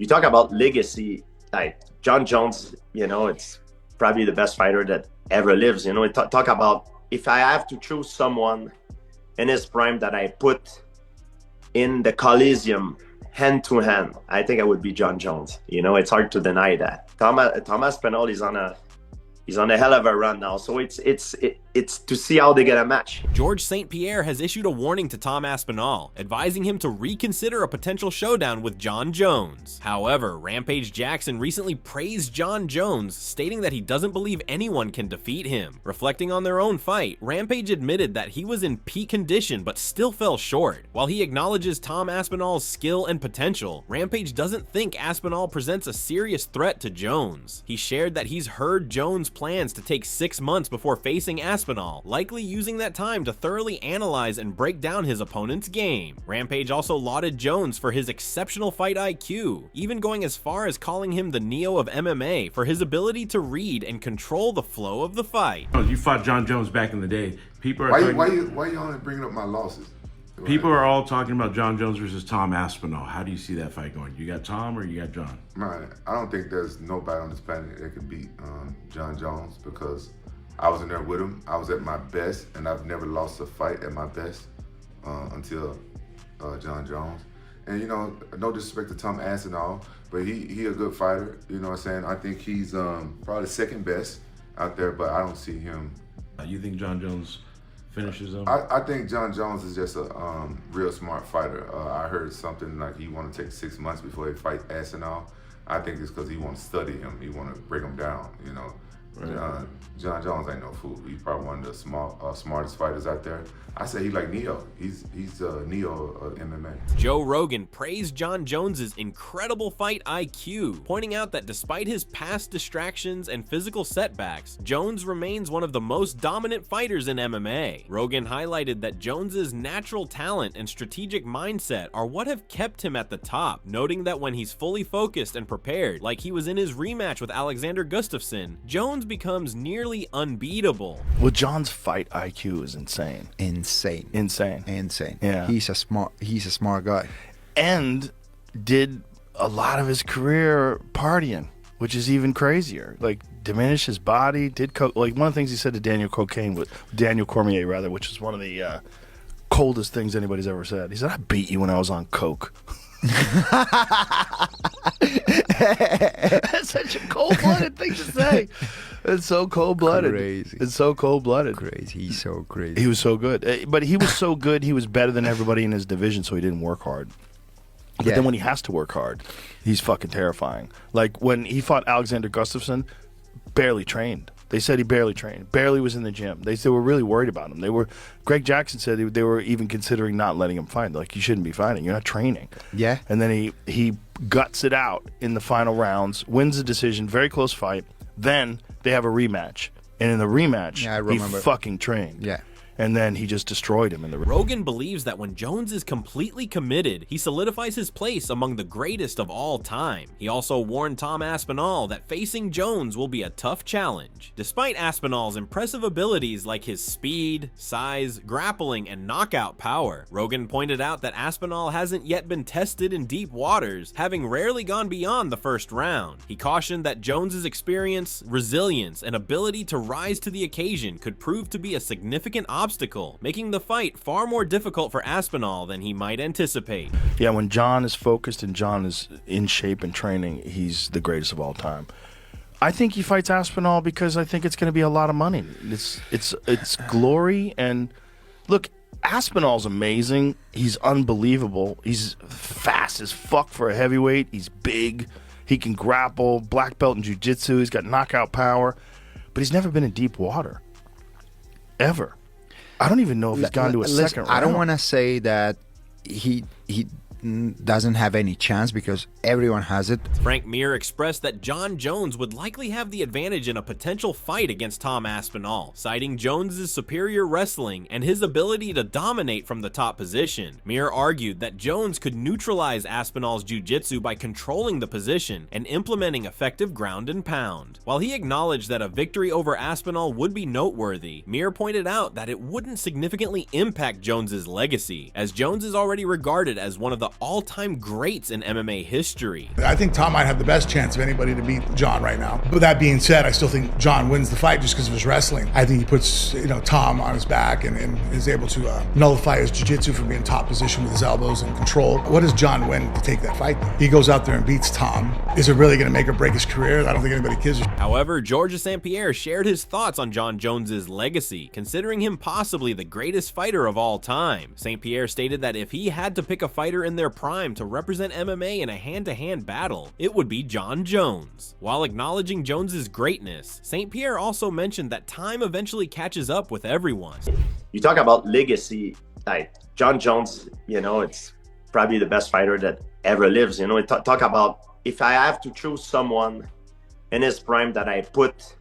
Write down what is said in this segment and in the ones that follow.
you talk about legacy, like John Jones, it's probably the best fighter that ever lives. Talk about, if I have to choose someone in his prime that I put in the Coliseum hand to hand, I think it would be John Jones. It's hard to deny that. Thomas Aspinall is on a hell of a run now, so it's to see how they get a match. George St. Pierre has issued a warning to Tom Aspinall, advising him to reconsider a potential showdown with John Jones. However, Rampage Jackson recently praised John Jones, stating that he doesn't believe anyone can defeat him. Reflecting on their own fight, Rampage admitted that he was in peak condition but still fell short. While he acknowledges Tom Aspinall's skill and potential, Rampage doesn't think Aspinall presents a serious threat to Jones. He shared that he's heard Jones' plans to take 6 months before facing Aspinall, likely using that time to thoroughly analyze and break down his opponent's game. Rampage also lauded Jones for his exceptional fight IQ, even going as far as calling him the Neo of MMA for his ability to read and control the flow of the fight. You fought John Jones back in the day. People are why you only bringing up my losses? People are all talking about John Jones versus Tom Aspinall. How do you see that fight going? You got Tom or you got John? Man, I don't think there's nobody on this planet that could beat John Jones, because I was in there with him. I was at my best, and I've never lost a fight at my best until John Jones. And no disrespect to Tom Aspinall, but he a good fighter. You know what I'm saying? I think he's probably second best out there, but I don't see him. You think John Jones finishes him? I think John Jones is just a real smart fighter. I heard something like he want to take 6 months before he fight Aspinall. I think it's because he want to study him. He want to break him down. Right. John Jones ain't no fool. He's probably one of the smartest fighters out there. I say he like Neo. He's Neo of MMA. Joe Rogan praised John Jones's incredible fight IQ, pointing out that despite his past distractions and physical setbacks, Jones remains one of the most dominant fighters in MMA. Rogan highlighted that Jones's natural talent and strategic mindset are what have kept him at the top, noting that when he's fully focused and prepared, like he was in his rematch with Alexander Gustafsson, Jones becomes nearly unbeatable. Well, John's fight IQ is insane. Insane. Yeah. He's a smart guy. And did a lot of his career partying, which is even crazier. Like, diminished his body, did coke. Like, one of the things he said to Daniel Cormier, which is one of the coldest things anybody's ever said. He said, "I beat you when I was on coke." That's such a cold-blooded thing to say. It's so cold-blooded. Crazy. It's so cold-blooded. Crazy. He's so crazy. He was so good. But he was so good, he was better than everybody in his division, so he didn't work hard. But then when he has to work hard, he's fucking terrifying. Like, when he fought Alexander Gustafsson, barely trained. They said he barely trained, barely was in the gym. They were really worried about him. Greg Jackson said they were even considering not letting him fight. Like, you shouldn't be fighting. You're not training. Yeah. And then he guts it out in the final rounds, wins the decision, very close fight. Then they have a rematch. And in the rematch, he fucking trained. Yeah. And then he just destroyed him in the Rogan believes that when Jones is completely committed, he solidifies his place among the greatest of all time. He also warned Tom Aspinall that facing Jones will be a tough challenge. Despite Aspinall's impressive abilities like his speed, size, grappling, and knockout power, Rogan pointed out that Aspinall hasn't yet been tested in deep waters, having rarely gone beyond the first round. He cautioned that Jones's experience, resilience, and ability to rise to the occasion could prove to be a significant obstacle, making the fight far more difficult for Aspinall than he might anticipate. Yeah, when John is focused and John is in shape and training, he's the greatest of all time. I think he fights Aspinall because I think it's going to be a lot of money. It's glory, and look, Aspinall's amazing. He's unbelievable. He's fast as fuck for a heavyweight. He's big. He can grapple, black belt in jiu-jitsu. He's got knockout power, but he's never been in deep water. Ever. I don't even know if he's gone to a second round. I don't want to say that he doesn't have any chance, because everyone has it. Frank Mir expressed that John Jones would likely have the advantage in a potential fight against Tom Aspinall, citing Jones's superior wrestling and his ability to dominate from the top position. Mir argued that Jones could neutralize Aspinall's jiu-jitsu by controlling the position and implementing effective ground and pound. While he acknowledged that a victory over Aspinall would be noteworthy, Mir pointed out that it wouldn't significantly impact Jones's legacy, as Jones is already regarded as one of the all-time greats in MMA history. I think Tom might have the best chance of anybody to beat John right now. But that being said, I still think John wins the fight just because of his wrestling. I think he puts, Tom on his back and is able to nullify his jiu-jitsu from being top position with his elbows and control. What does John win to take that fight? He goes out there and beats Tom. Is it really going to make or break his career? I don't think anybody gives a shit. However, Georges St. Pierre shared his thoughts on Jon Jones's legacy, considering him possibly the greatest fighter of all time. St. Pierre stated that if he had to pick a fighter in their prime to represent MMA in a hand-to-hand battle, it would be Jon Jones. While acknowledging Jones's greatness, St. Pierre also mentioned that time eventually catches up with everyone. You talk about legacy, like Jon Jones, it's probably the best fighter that ever lives. Talk about if I have to choose someone in his prime that I put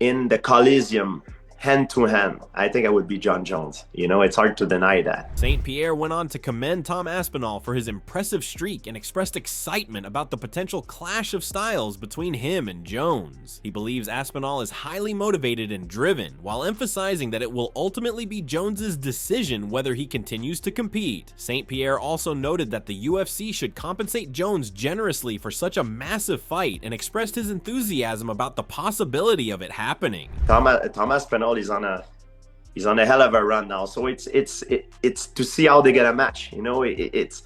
in the Coliseum hand to hand, I think I would be Jon Jones. It's hard to deny that. St. Pierre went on to commend Tom Aspinall for his impressive streak and expressed excitement about the potential clash of styles between him and Jones. He believes Aspinall is highly motivated and driven, while emphasizing that it will ultimately be Jones's decision whether he continues to compete. St. Pierre also noted that the UFC should compensate Jones generously for such a massive fight and expressed his enthusiasm about the possibility of it happening. Tom Aspinall is on a hell of a run now, so it's to see how they get a match. It's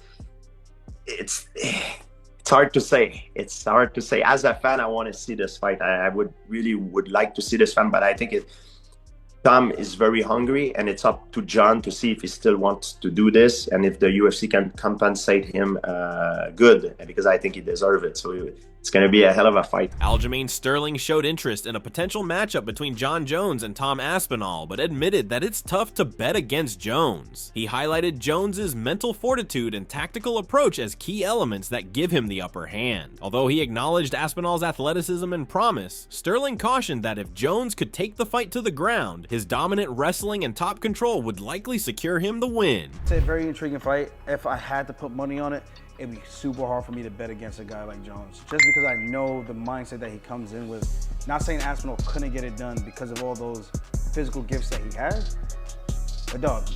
hard to say. It's hard to say. As a fan, I want to see this fight. I would like to see this fight, but I think Tom is very hungry, and it's up to Jon to see if he still wants to do this and if the UFC can compensate him good, because I think he deserves it. So it's going to be a hell of a fight. Aljamain Sterling showed interest in a potential matchup between Jon Jones and Tom Aspinall, but admitted that it's tough to bet against Jones. He highlighted Jones's mental fortitude and tactical approach as key elements that give him the upper hand. Although he acknowledged Aspinall's athleticism and promise, Sterling cautioned that if Jones could take the fight to the ground, his dominant wrestling and top control would likely secure him the win. It's a very intriguing fight. If I had to put money on it, it'd be super hard for me to bet against a guy like Jones, just because I know the mindset that he comes in with. Not saying Aspinall couldn't get it done because of all those physical gifts that he has, but dog,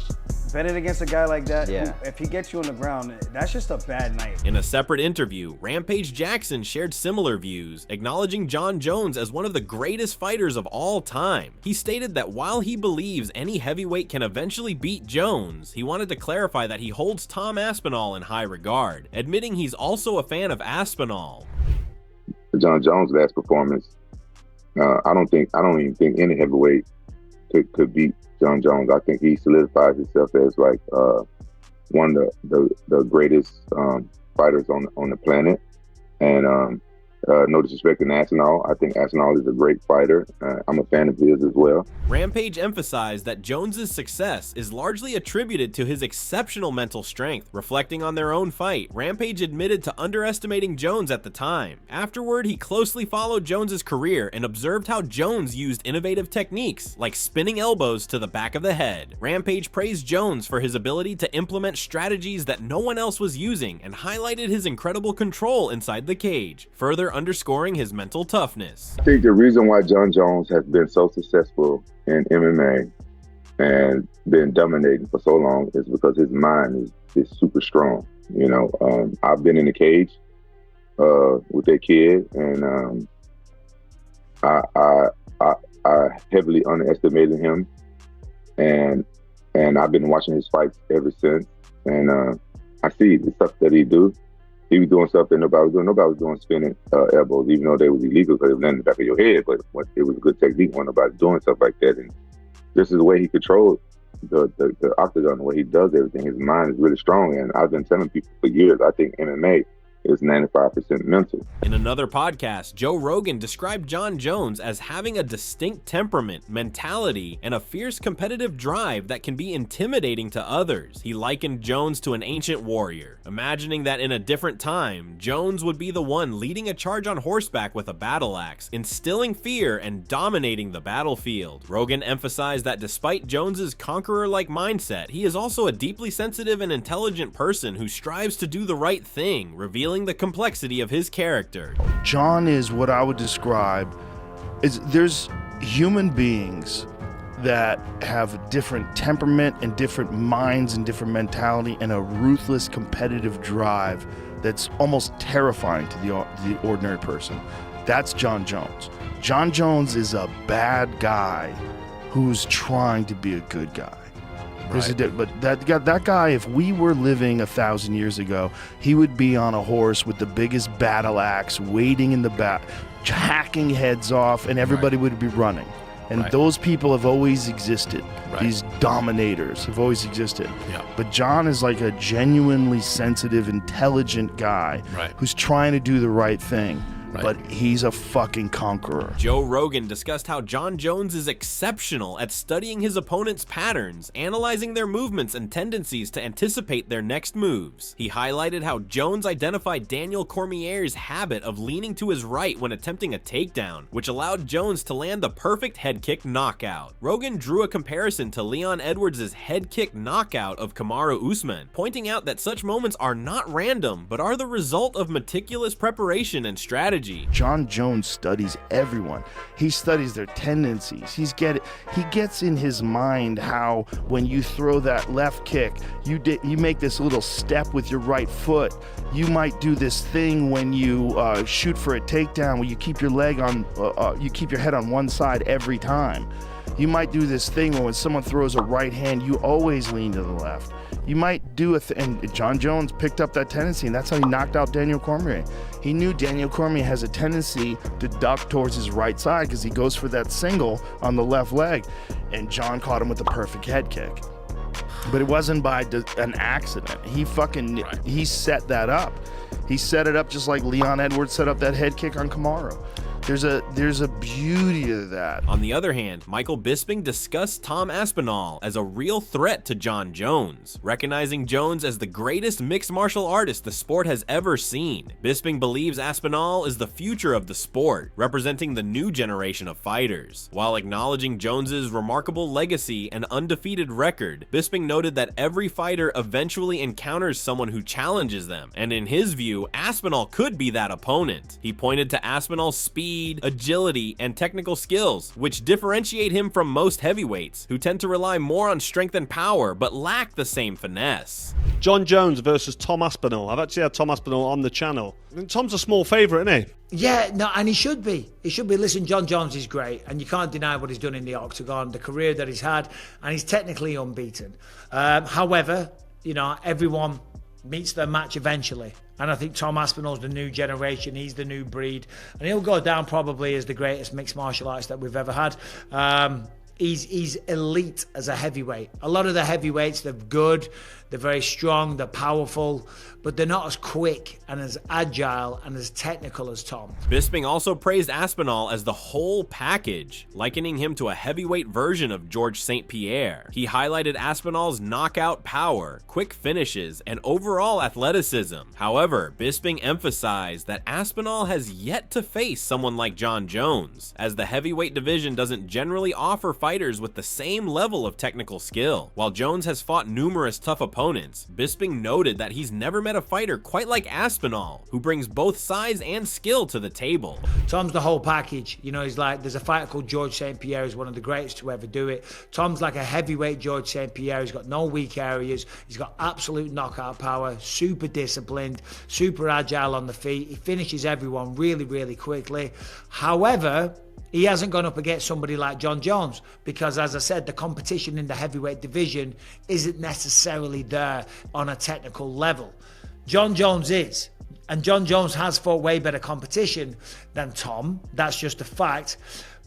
betting against a guy like that, who, if he gets you on the ground, that's just a bad night. In a separate interview, Rampage Jackson shared similar views, acknowledging Jon Jones as one of the greatest fighters of all time. He stated that while he believes any heavyweight can eventually beat Jones, he wanted to clarify that he holds Tom Aspinall in high regard, admitting he's also a fan of Aspinall. Jon Jones' last performance, I don't even think any heavyweight could beat Jon Jones. I think he solidifies himself as like one of the greatest fighters on the planet. And no disrespect to Aspinall, I think Aspinall is a great fighter. I'm a fan of his as well. Rampage emphasized that Jones's success is largely attributed to his exceptional mental strength. Reflecting on their own fight, Rampage admitted to underestimating Jones at the time. Afterward, he closely followed Jones's career and observed how Jones used innovative techniques like spinning elbows to the back of the head. Rampage praised Jones for his ability to implement strategies that no one else was using and highlighted his incredible control inside the cage, further underscoring his mental toughness. I think the reason why Jon Jones has been so successful in MMA and been dominating for so long is because his mind is super strong. I've been in the cage with that kid, and I heavily underestimated him, and I've been watching his fights ever since, and I see the stuff that he do. He was doing stuff that nobody was doing. Nobody was doing spinning elbows, even though they was illegal because it was in the back of your head. But it was a good technique when nobody doing stuff like that. And this is the way he controls the octagon, the way he does everything. His mind is really strong. And I've been telling people for years, I think MMA is 95% mental. In another podcast, Joe Rogan described Jon Jones as having a distinct temperament, mentality, and a fierce competitive drive that can be intimidating to others. He likened Jones to an ancient warrior, imagining that in a different time, Jones would be the one leading a charge on horseback with a battle axe, instilling fear and dominating the battlefield. Rogan emphasized that despite Jones's conqueror-like mindset, he is also a deeply sensitive and intelligent person who strives to do the right thing, revealing the complexity of his character. Jon is what I would describe is there's human beings that have different temperament and different minds and different mentality and a ruthless competitive drive that's almost terrifying to the ordinary person. That's Jon Jones. Jon Jones is a bad guy who's trying to be a good guy. But that guy, if we were living 1,000 years ago, he would be on a horse with the biggest battle axe, waiting in the back, hacking heads off, and everybody would be running. And those people have always existed. These dominators have always existed. But Jon is like a genuinely sensitive, intelligent guy who's trying to do the right thing. But he's a fucking conqueror. Joe Rogan discussed how Jon Jones is exceptional at studying his opponent's patterns, analyzing their movements and tendencies to anticipate their next moves. He highlighted how Jones identified Daniel Cormier's habit of leaning to his right when attempting a takedown, which allowed Jones to land the perfect head kick knockout. Rogan drew a comparison to Leon Edwards' head kick knockout of Kamaru Usman, pointing out that such moments are not random, but are the result of meticulous preparation and strategy. Jon Jones studies everyone. He studies their tendencies. He gets in his mind how when you throw that left kick, you make this little step with your right foot. You might do this thing when you shoot for a takedown where you keep your leg on, you keep your head on one side every time. You might do this thing where when someone throws a right hand, you always lean to the left. You might do and Jon Jones picked up that tendency, and that's how he knocked out Daniel Cormier. He knew Daniel Cormier has a tendency to duck towards his right side because he goes for that single on the left leg, and Jon caught him with the perfect head kick. But it wasn't by an accident. He set that up. He set it up just like Leon Edwards set up that head kick on Kamaru. There's a beauty to that. On the other hand, Michael Bisping discussed Tom Aspinall as a real threat to Jon Jones, recognizing Jones as the greatest mixed martial artist the sport has ever seen. Bisping believes Aspinall is the future of the sport, representing the new generation of fighters. While acknowledging Jones's remarkable legacy and undefeated record, Bisping noted that every fighter eventually encounters someone who challenges them, and in his view, Aspinall could be that opponent. He pointed to Aspinall's speed, agility, and technical skills, which differentiate him from most heavyweights, who tend to rely more on strength and power, but lack the same finesse. Jon Jones versus Tom Aspinall. I've actually had Tom Aspinall on the channel. Tom's a small favourite, isn't he? Yeah, no, and he should be. He should be. Listen, Jon Jones is great, and you can't deny what he's done in the octagon, the career that he's had, and he's technically unbeaten. However, everyone meets their match eventually. And I think Tom Aspinall's the new generation. He's the new breed. And he'll go down probably as the greatest mixed martial artist that we've ever had. He's elite as a heavyweight. A lot of the heavyweights, they're good, they're very strong, they're powerful, but they're not as quick and as agile and as technical as Tom. Bisping also praised Aspinall as the whole package, likening him to a heavyweight version of George St. Pierre. He highlighted Aspinall's knockout power, quick finishes, and overall athleticism. However, Bisping emphasized that Aspinall has yet to face someone like Jon Jones, as the heavyweight division doesn't generally offer fighters with the same level of technical skill. While Jones has fought numerous tough opponents, Bisping noted that he's never met a fighter quite like Aspinall, who brings both size and skill to the table. Tom's the whole package. He's like, there's a fighter called George St. Pierre, who's one of the greatest to ever do it. Tom's like a heavyweight George St. Pierre. He's got no weak areas. He's got absolute knockout power, super disciplined, super agile on the feet. He finishes everyone really, really quickly. However, he hasn't gone up against somebody like Jon Jones because, as I said, the competition in the heavyweight division isn't necessarily there on a technical level. Jon Jones is, and Jon Jones has fought way better competition than Tom. That's just a fact.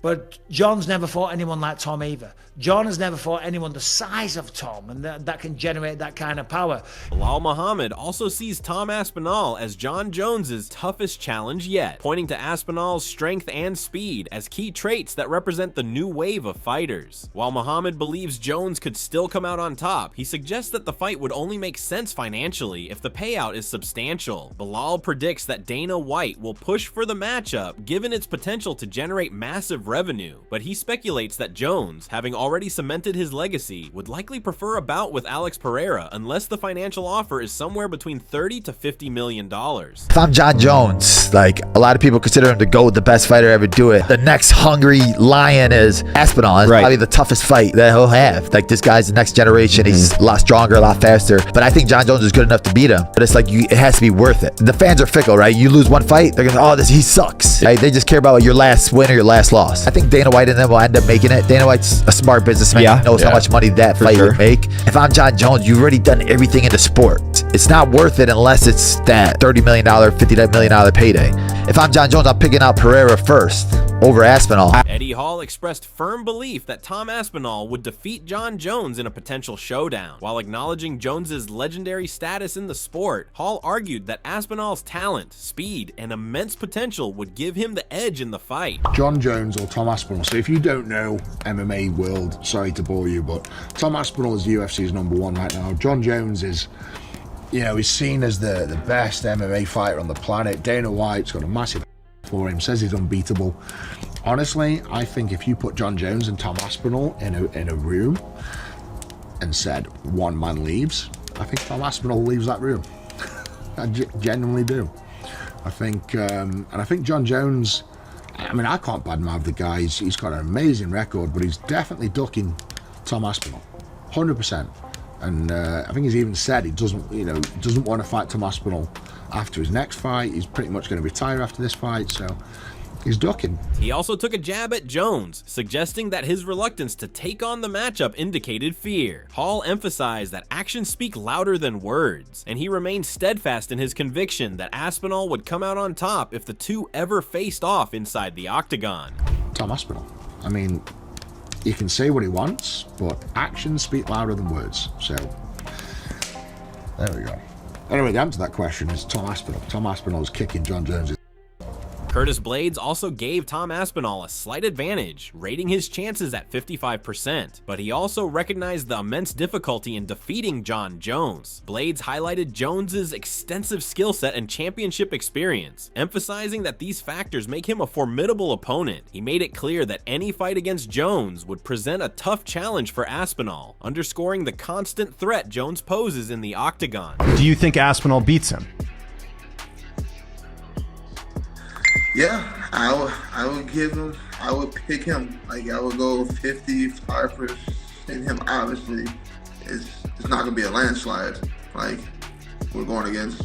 But Jon's never fought anyone like Tom either. Jon has never fought anyone the size of Tom, and that can generate that kind of power. Bilal Muhammad also sees Tom Aspinall as Jon Jones's toughest challenge yet, pointing to Aspinall's strength and speed as key traits that represent the new wave of fighters. While Muhammad believes Jones could still come out on top, he suggests that the fight would only make sense financially if the payout is substantial. Bilal predicts that Dana White will push for the matchup given its potential to generate massive revenue, but he speculates that Jones, having already cemented his legacy, would likely prefer a bout with Alex Pereira unless the financial offer is somewhere between $30 to $50 million. If I'm Jon Jones, Like, a lot of people consider him the best fighter ever do it. The next hungry lion is Aspinall. It's probably the toughest fight that he'll have. Like, this guy's the next generation. He's a lot stronger, a lot faster. But I think Jon Jones is good enough to beat him. But it's like, it has to be worth it. The fans are fickle, right? You lose one fight, they're gonna, oh, he sucks. Right? They just care about your last win or your last loss. I think Dana White and them will end up making it. Dana White's a smart businessman. He knows how much money that fight would make. If I'm Jon Jones, you've already done everything in the sport. It's not worth it unless it's that $30 million, $50 million payday. If I'm Jon Jones, I'm picking out Pereira first over Aspinall. Eddie Hall expressed firm belief that Tom Aspinall would defeat Jon Jones in a potential showdown. While acknowledging Jones's legendary status in the sport, Hall argued that Aspinall's talent, speed, and immense potential would give him the edge in the fight. Jon Jones or Tom Aspinall. So if you don't know MMA world, sorry to bore you, but Tom Aspinall is UFC's #1 right now. Jon Jones is, you know, he's seen as the best MMA fighter on the planet. Dana White's got a massive for him, says he's unbeatable. Honestly, I think if you put Jon Jones and Tom Aspinall in a room and said one man leaves, I think Tom Aspinall leaves that room. I genuinely do. I think, and I think Jon Jones, I mean, I can't badmouth the guy. He's got an amazing record, but he's definitely ducking Tom Aspinall, 100%. And I think he's even said he doesn't want to fight Tom Aspinall after his next fight. He's pretty much going to retire after this fight, so he's ducking. He also took a jab at Jones, suggesting that his reluctance to take on the matchup indicated fear. Hall emphasized that actions speak louder than words, and he remained steadfast in his conviction that Aspinall would come out on top if the two ever faced off inside the octagon. Tom Aspinall, I mean, he can say what he wants, but actions speak louder than words. So, there we go. Anyway, the answer to that question is Tom Aspinall. Tom Aspinall is kicking Jon Jones. Curtis Blaydes also gave Tom Aspinall a slight advantage, rating his chances at 55%, but he also recognized the immense difficulty in defeating Jon Jones. Blaydes highlighted Jones's extensive skill set and championship experience, emphasizing that these factors make him a formidable opponent. He made it clear that any fight against Jones would present a tough challenge for Aspinall, underscoring the constant threat Jones poses in the octagon. Do you think Aspinall beats him? Yeah, I would pick him. Like, I would go 55% him. Obviously, it's not gonna be a landslide. Like, we're going against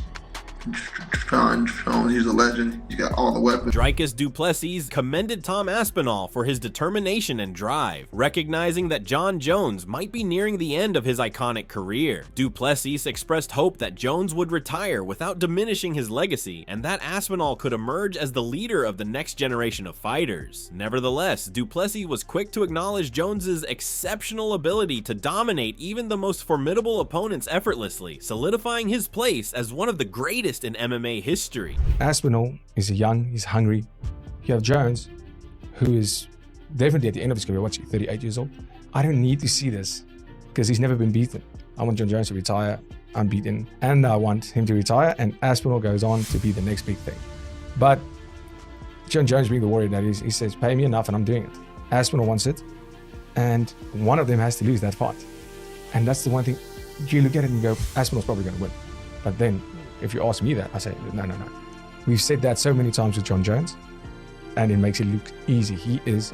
Jon Jones. He's a legend. He's got all the weapons. Dricus Du Plessis commended Tom Aspinall for his determination and drive, recognizing that Jon Jones might be nearing the end of his iconic career. Du Plessis expressed hope that Jones would retire without diminishing his legacy, and that Aspinall could emerge as the leader of the next generation of fighters. Nevertheless, Du Plessis was quick to acknowledge Jones's exceptional ability to dominate even the most formidable opponents effortlessly, solidifying his place as one of the greatest in MMA history. Aspinall is young, he's hungry. You have Jones, who is definitely at the end of his career, what's he, 38 years old? I don't need to see this because he's never been beaten. I want Jon Jones to retire unbeaten, and I want him to retire, and Aspinall goes on to be the next big thing. But Jon Jones, being the warrior that is, he says, pay me enough and I'm doing it. Aspinall wants it, and one of them has to lose that fight. And that's the one thing, you look at it and you go, Aspinall's probably going to win. But then, if you ask me that, I say, no. We've said that so many times with Jon Jones, and it makes it look easy. He is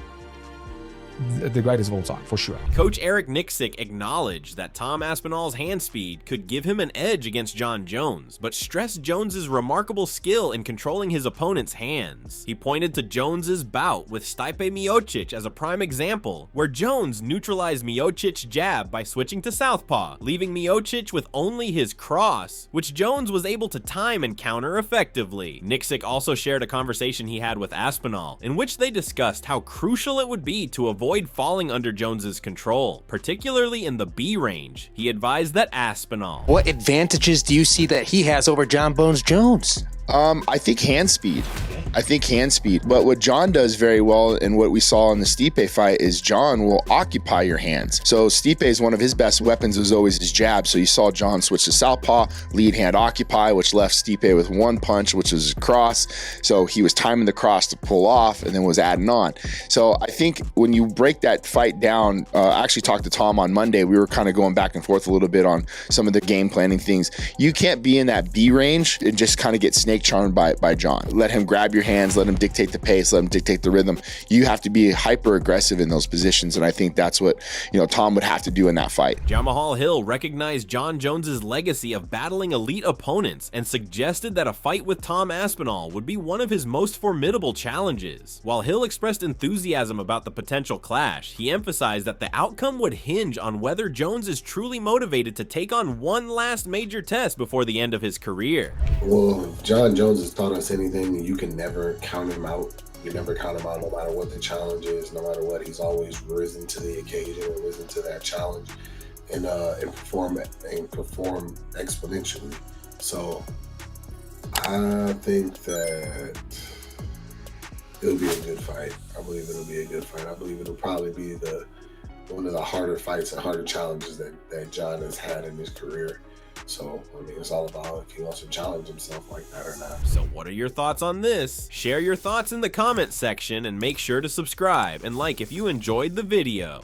the greatest of all time, for sure. Coach Eric Nixick acknowledged that Tom Aspinall's hand speed could give him an edge against Jon Jones, but stressed Jones's remarkable skill in controlling his opponent's hands. He pointed to Jones's bout with Stipe Miocic as a prime example, where Jones neutralized Miocic's jab by switching to southpaw, leaving Miocic with only his cross, which Jones was able to time and counter effectively. Nixick also shared a conversation he had with Aspinall, in which they discussed how crucial it would be to avoid falling under Jones's control, particularly in the B range. He advised that Aspinall. What advantages do you see that he has over Jon Bones Jones? I think hand speed. I think hand speed. But what John does very well, and what we saw in the Stipe fight, is John will occupy your hands. So Stipe's one of his best weapons was always his jab. So you saw John switch to southpaw, lead hand occupy, which left Stipe with one punch, which was a cross. So he was timing the cross to pull off and then was adding on. So I think when you break that fight down, I actually talked to Tom on Monday. We were kind of going back and forth a little bit on some of the game planning things. You can't be in that B range and just kind of get snake charmed by John. Let him grab your hands, let him dictate the pace, let him dictate the rhythm. You have to be hyper aggressive in those positions, and I think that's what Tom would have to do in that fight. Jamahal Hill recognized Jon Jones's legacy of battling elite opponents and suggested that a fight with Tom Aspinall would be one of his most formidable challenges. While Hill expressed enthusiasm about the potential clash, he emphasized that the outcome would hinge on whether Jones is truly motivated to take on one last major test before the end of his career. Well, if Jon Jones has taught us anything, you can never count him out. You never count him out no matter what the challenge is, no matter what. He's always risen to the occasion and risen to that challenge and perform exponentially. So I think that it'll be a good fight. I believe it'll be a good fight. I believe it'll probably be one of the harder fights and harder challenges that Jon has had in his career. So, I mean, it's all about if he wants to challenge himself like that or not. So what are your thoughts on this? Share your thoughts in the comment section and make sure to subscribe and like if you enjoyed the video.